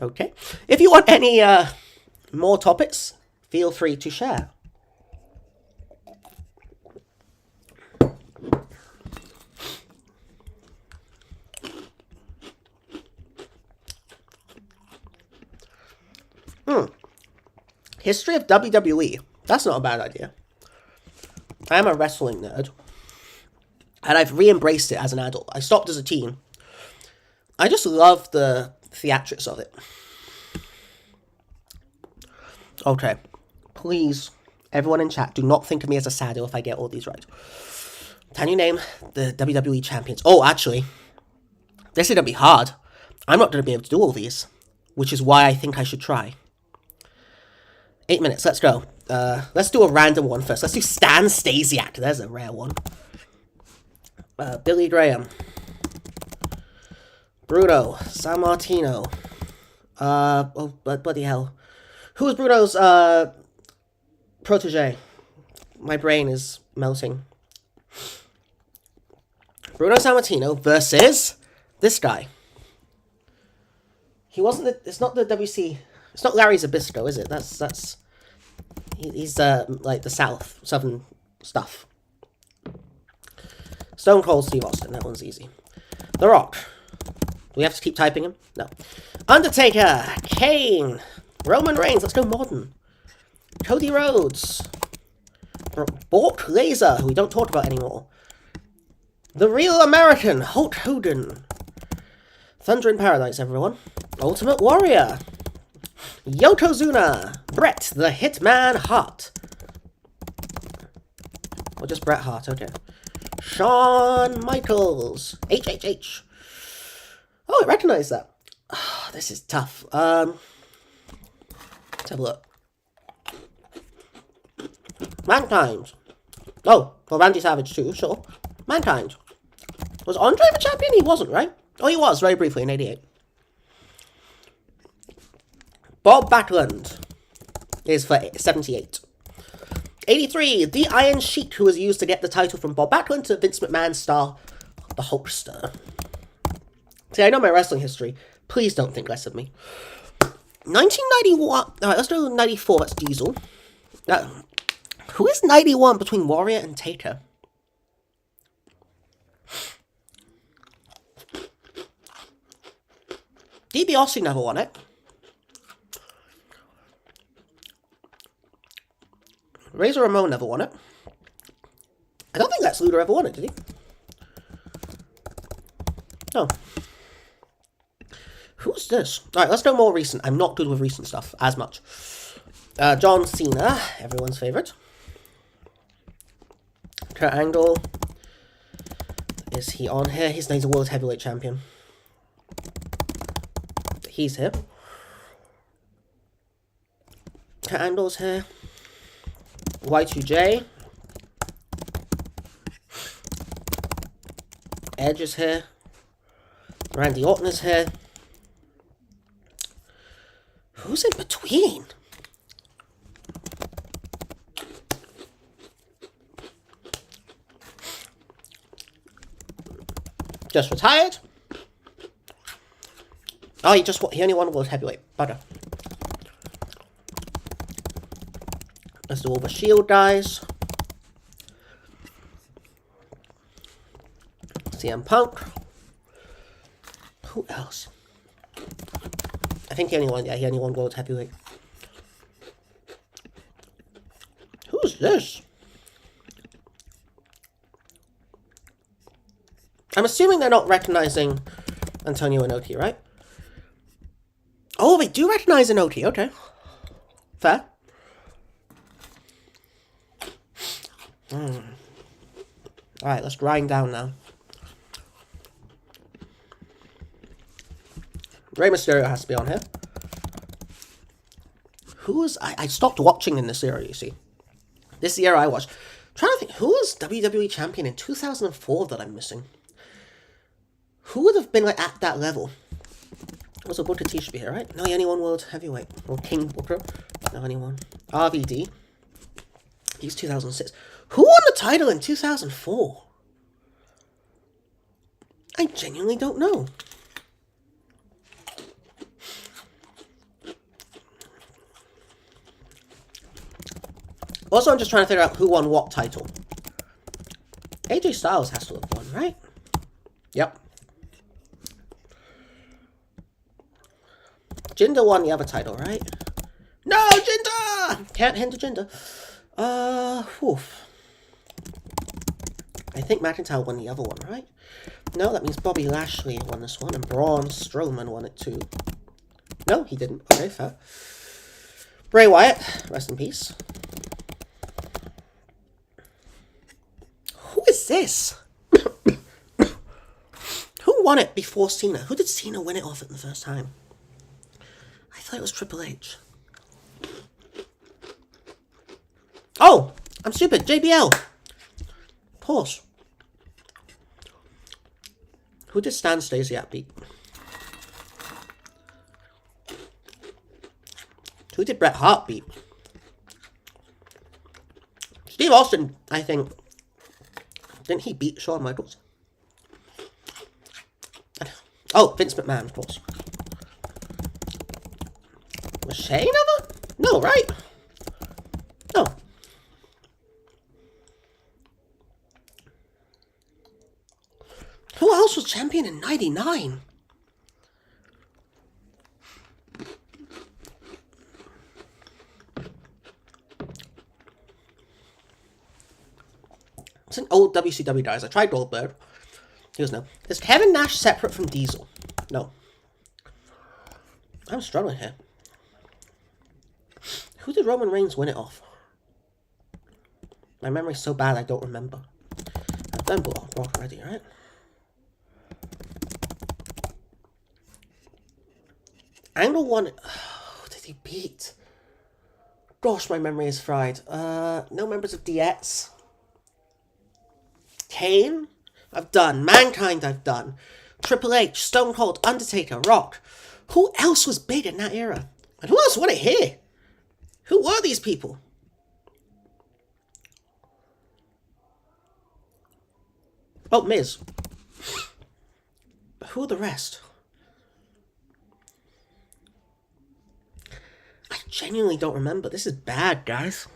Speaker 1: Okay. If you want any more topics, feel free to share. History of WWE. That's not a bad idea. I am a wrestling nerd. And I've re-embraced it as an adult. I stopped as a teen. I just love the theatrics of it. Okay. Please, everyone in chat, do not think of me as a saddle if I get all these right. Can you name the WWE champions? Oh, actually, this is going to be hard. I'm not going to be able to do all these, which is why I think I should try. 8 minutes, let's go. Let's do a random one first. Let's do Stan Stasiak. There's a rare one. Billy Graham. Bruno. Sammartino. Oh, bloody hell. Who is Bruno's, protege? My brain is melting. Bruno Sammartino versus this guy. He wasn't the, it's not the WC, it's not Larry Zbyszko, is it? He's like the southern stuff. Stone Cold Steve Austin, that one's easy. The Rock. Do we have to keep typing him? No. Undertaker, Kane, Roman Reigns, let's go modern. Cody Rhodes. Bork Laser, who we don't talk about anymore. The Real American, Hulk Hogan. Thunder in Paradise, everyone. Ultimate Warrior. Yokozuna. Bret the Hitman Hart. Or just Bret Hart, okay. Shawn Michaels. HHH. Oh, I recognize that. Oh, this is tough. Let's have a look. Mankind. Oh, well, Randy Savage too, sure. Mankind. Was Andre the champion? He wasn't, right? Oh, he was, very briefly, in 88. Bob Backlund is for 78. 83, the Iron Sheik, who was used to get the title from Bob Backlund to Vince McMahon's star, the Hulkster. See, I know my wrestling history. Please don't think less of me. 1991. Alright, let's do 94. That's Diesel. Who is 91 between Warrior and Taker? DiBiase never won it. Razor Ramon never won it. I don't think Lex Luger ever won it, did he? No. Who's this? Alright, let's go more recent. I'm not good with recent stuff as much. John Cena, everyone's favourite. Kurt Angle. Is he on here? He's a World Heavyweight Champion. He's here. Kurt Angle's here. Y2J. Edge is here. Randy Orton is here. Who's in between? Just retired. Oh, he only won World Heavyweight. Butter. Let's do all the Shield guys. CM Punk. Who else? I think he only won World Heavyweight. Who's this? I'm assuming they're not recognizing Antonio Inoki, right? Oh, they do recognize Inoki. Okay. Fair. Alright, let's grind down now. Rey Mysterio has to be on here. I stopped watching in this era, you see. This is the era I watched. I'm trying to think, who was WWE Champion in 2004 that I'm missing? Who would have been like at that level? Also, Booker T should be here, right? No, he only won World Heavyweight. Or King Booker. No, only won. RVD. He's 2006. Who won the title in 2004? I genuinely don't know. Also, I'm just trying to figure out who won what title. AJ Styles has to have won, right? Yep. Jinder won the other title, right? No, Jinder! Can't hinder Jinder. Oof. I think McIntyre won the other one, right? No, that means Bobby Lashley won this one, and Braun Strowman won it too. No, he didn't. Okay, fair. Bray Wyatt, rest in peace. Who is this? Who won it before Cena? Who did Cena win it off at the first time? I thought it was Triple H. Oh! I'm stupid. JBL. Pause. Who did Stan Stasiak beat? Who did Bret Hart beat? Steve Austin, I think. Didn't he beat Shawn Michaels? Oh, Vince McMahon, of course. Was Shane ever? No, right? No. Who else was champion in 99? It's an old WCW guys. I tried Goldberg. He goes, no. Is Kevin Nash separate from Diesel? No. I'm struggling here. Who did Roman Reigns win it off? My memory's so bad I don't remember. I've done Brock already, right? Angle won it. Oh, who did he beat? Gosh, my memory is fried. No members of DX. Kane? I've done. Mankind I've done. Triple H, Stone Cold, Undertaker, Rock. Who else was big in that era? And who else won it here? Who were these people? Oh, Miz. But who are the rest? I genuinely don't remember. This is bad, guys.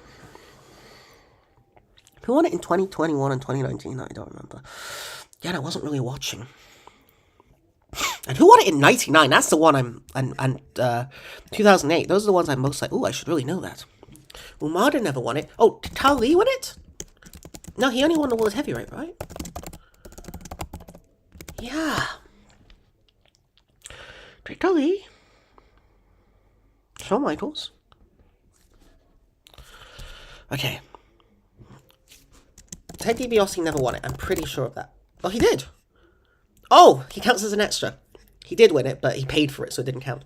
Speaker 1: Who won it in 2021 and 2019? I don't remember. Yeah, I wasn't really watching. And who won it in 99? That's the one and 2008. Those are the ones I'm most like, ooh, I should really know that. Umada never won it. Oh, did Khali win it? No, he only won the World Heavyweight, right? Yeah. Did Khali? Shawn Michaels? Okay. Ted DiBiase never won it. I'm pretty sure of that. Oh, he did. Oh, he counts as an extra. He did win it, but he paid for it, so it didn't count.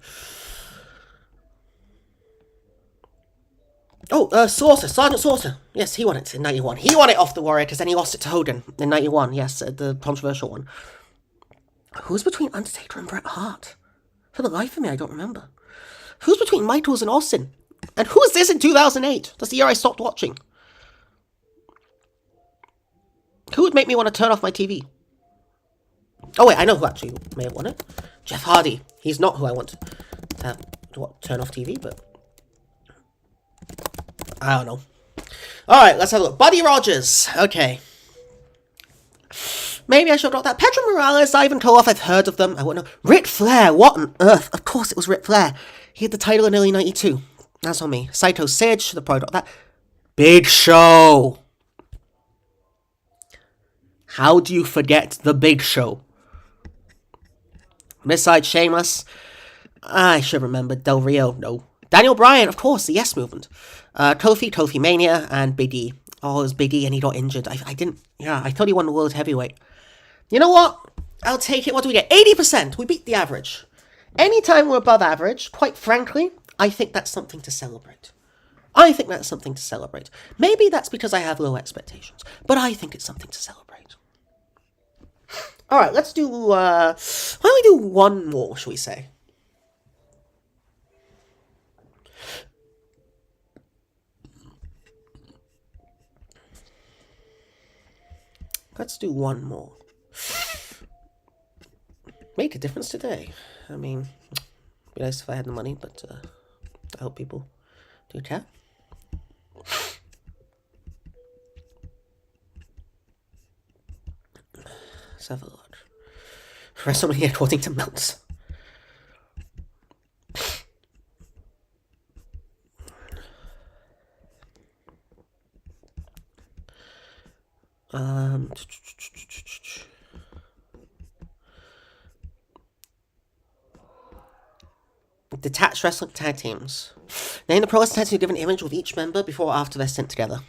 Speaker 1: Oh, Saucer, Sergeant Saucer. Yes, he won it in 91. He won it off the Warrior, because then he lost it to Hogan in 91. Yes, the controversial one. Who's between Undertaker and Bret Hart? For the life of me, I don't remember. Who's between Michaels and Austin? And who is this in 2008? That's the year I stopped watching. Who would make me want to turn off my TV? Oh wait, I know who actually may have won it. Jeff Hardy. He's not who I want to have turn off TV, but I don't know. Alright, let's have a look. Buddy Rogers. Okay. Maybe I should have got that. Pedro Morales, Ivan Koloff, I've heard of them. I wouldn't know. Ric Flair, what on earth? Of course it was Ric Flair. He had the title in early 92. That's on me. Saito Sid, should have probably got that. Big Show. How do you forget the Big Show? Mid-side Sheamus. I should remember. Del Rio, no. Daniel Bryan, of course, the Yes Movement. Kofi Mania, and Big E. Oh, it was Big E and he got injured. I didn't... Yeah, I thought he won the World Heavyweight. You know what? I'll take it. What do we get? 80%! We beat the average. Anytime we're above average, quite frankly, I think that's something to celebrate. I think that's something to celebrate. Maybe that's because I have low expectations, but I think it's something to celebrate. Alright, let's do, why don't we do one more, shall we say? Let's do one more. Make a difference today. I mean, it'd be nice if I had the money, but I hope people do care. Let's have a look. WrestleMania according to Melts. Detached wrestling tag teams. Name the pro wrestling tag team to give an image with each member before or after they're sent together.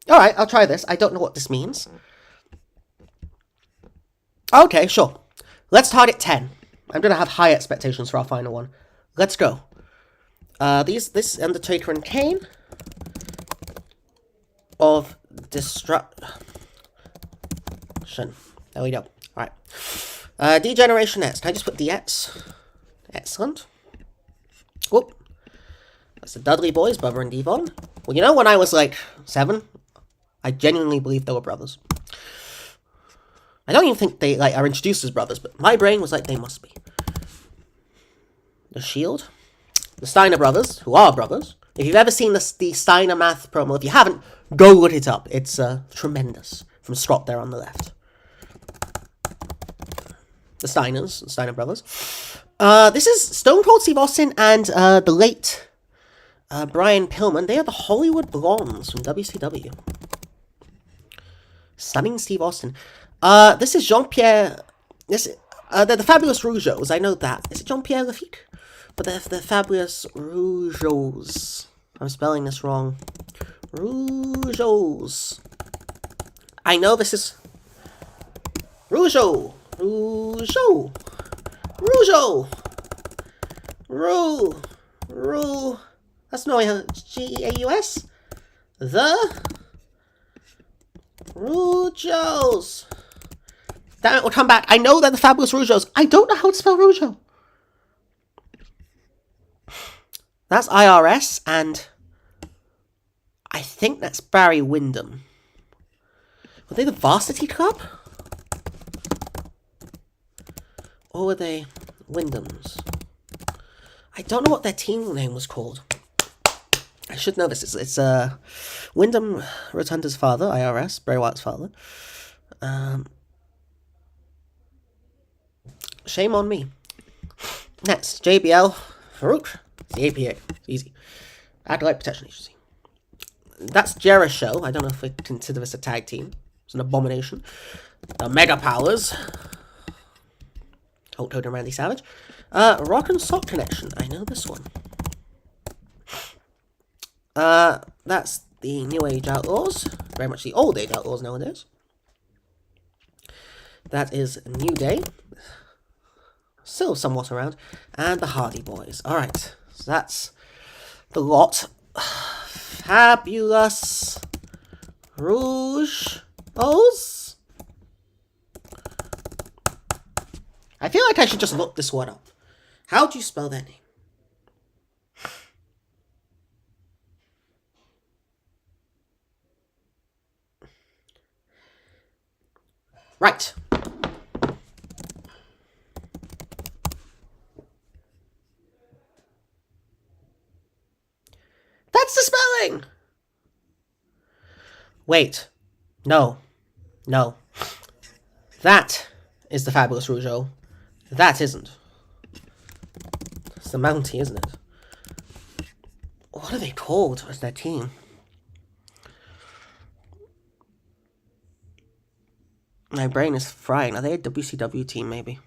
Speaker 1: Alright, I'll try this. I don't know what this means. Okay, sure. Let's target 10. I'm going to have high expectations for our final one. Let's go. This Undertaker and Kane of Destruction. There we go. Alright. Degeneration X. Can I just put DX? Excellent. Whoop. That's the Dudley Boys, Bubba and Devon. Well, you know, when I was like 7, I genuinely believed they were brothers. I don't even think they are introduced as brothers, but my brain was like, they must be. The Shield. The Steiner brothers, who are brothers. If you've ever seen the Steiner math promo, if you haven't, go look it up. It's tremendous. From Scott there on the left. The Steiners, the Steiner brothers. This is Stone Cold Steve Austin and the late Brian Pillman. They are the Hollywood Blondes from WCW. Stunning Steve Austin. This is Jean-Pierre... they're the Fabulous Rougeaus. I know that. Is it Jean-Pierre Lafitte? But they're the Fabulous Rougeaus. I'm spelling this wrong. Rougeaus. I know this is... Rougeau. Rougeau. Rougeau. That's no G-A-U-S. The Rougeaus. Damn it, we'll come back. I know they're the Fabulous Rougeaus. I don't know how to spell Rougeau. That's IRS, and I think that's Barry Windham. Were they the Varsity Club? Or were they Wyndhams? I don't know what their team name was called. I should know this. It's Wyndham Rotunda's father, IRS, Bray Wyatt's father. Shame on me. Next, JBL, Farouk, the APA. It's easy. Acolyte Protection Agency. That's Jericho. I don't know if we consider this a tag team. It's an abomination. The Mega Powers. Hulk Hogan and Randy Savage. Rock and Sock Connection. I know this one. That's the New Age Outlaws. Very much the Old Age Outlaws nowadays. That is New Day. Still somewhat around. And the Hardy Boys. Alright. So that's the lot. Fabulous Rouge O's. I feel like I should just look this one up. How do you spell their name? Right. That's the spelling! Wait. No. No. That is the Fabulous Rougeau. That isn't. It's the Mountie, isn't it? What are they called as their team? My brain is frying. Are they a WCW team, maybe?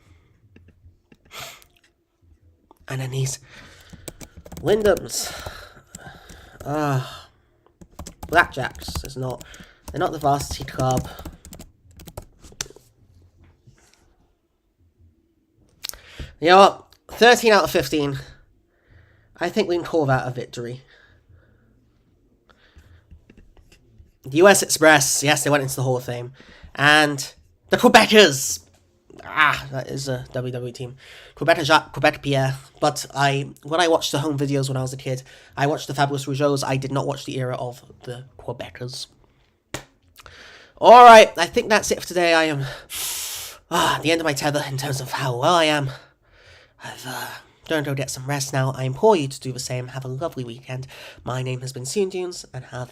Speaker 1: And then these Wyndhams. Blackjacks is not. They're not the varsity club. You know what? 13 out of 15. I think we can call that a victory. The US Express, yes, they went into the Hall of Fame. And the Quebecers. That is a WWE team. Quebec Jacques, Quebec Pierre. But when I watched the home videos when I was a kid, I watched the Fabulous Rougeaus. I did not watch the era of the Quebecers. Alright, I think that's it for today. I am at the end of my tether in terms of how well I am. I've going to go get some rest now. I implore you to do the same. Have a lovely weekend. My name has been Soon Dunes, and have